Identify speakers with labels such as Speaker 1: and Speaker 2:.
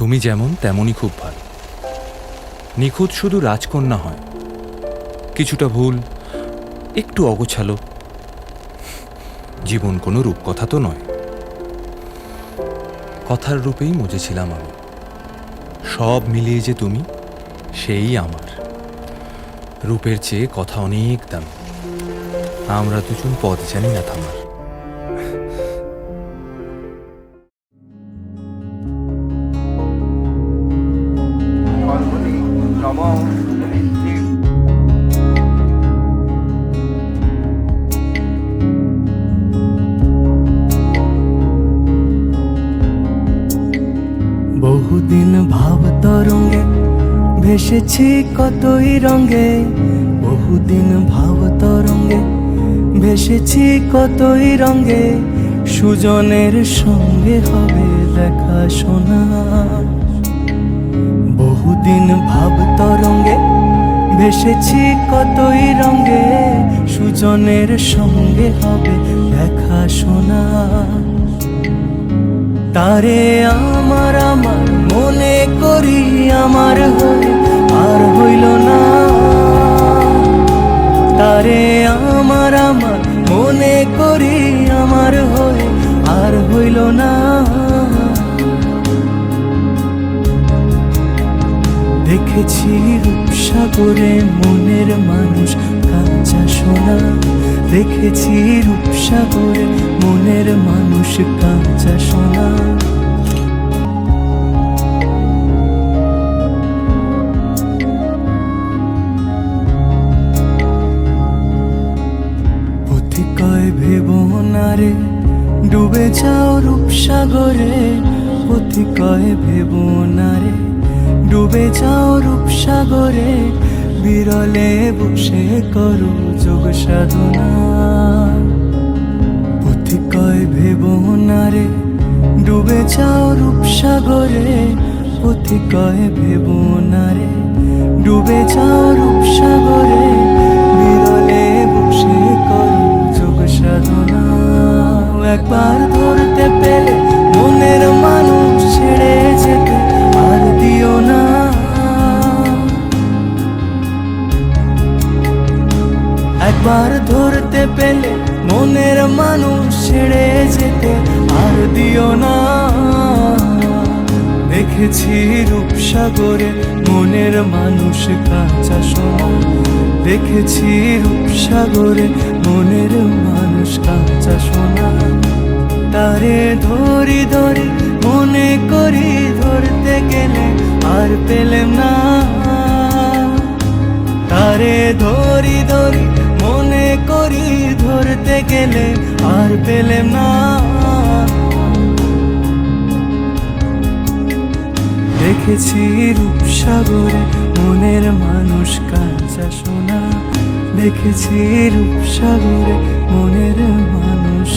Speaker 1: তুমি যেমন তেমনই খুব ভালো। নিখুঁত শুধু রাজকন্যা হয়, কিছুটা ভুল, একটু অগোছালো। জীবন কোনো রূপকথা তো নয়। কথার রূপেই মজেছিলাম আমি। সব মিলিয়ে যে তুমি, সেই আমার। রূপের চেয়ে কথা অনেক দামি। আমরা দুজন পথ জানি না থামার।
Speaker 2: বহুদিন ভাব তরঙ্গে ভেসেছি কতই রঙে, বহুদিন ভাব তরঙ্গে ভেসেছি কতই রঙে। সুজনের সঙ্গে হবে দেখা শোনা। বহুদিন ভাব তরঙ্গে ভেসেছি কতই রঙে, সুজনের সঙ্গে হবে দেখা শোনা। তারে আমার আমার মনে করি আমার হয়ে আর হইল না। তারে আমার আমার মনে করি আমার হয়ে আর হইল না। দেখেছি রূপসাগরে মনের মানুষ কাঁচা সোনা। দেখেছি রূপসাগরে মনের মানুষ কাঁচা সোনা। পথিকয় ভেব না রে ডুবে যাও রূপসাগরে। পথিকয় ভেব না রে ডুবে যাও রূপসাগরে। বিরলে বসে করো যোগ সাধনা। পথিকয় ভেব না রে ডুবে যাও রূপসাগরে। পথিকয় ভেব না রে ডুবে যাও রূপসাগরে। বিরলে বসে করো যোগ সাধনা। একবার ধরতে পেলে মনের মানুষ ছেড়ে যেতে আর দিও না। একবার ধরতে পেলে মনের মানুষ ছেড়ে যেতে আর দিও না। দেখেছি রূপসাগরে মনের মানুষ কাঁচা সোনা। দেখেছি রূপসাগরে মনের মানুষ কাঁচা সোনা। তারে ধরি ধরি মনে করি ধরতে গেলে আর পেলেম না। তারে ধরি ধরি মনে করি ধরতে গেলে আর পেলেম না। দেখেছি রূপসাগরে মনের মানুষ কাঁচা সোনা। দেখেছি রূপসাগরে মনের মানুষ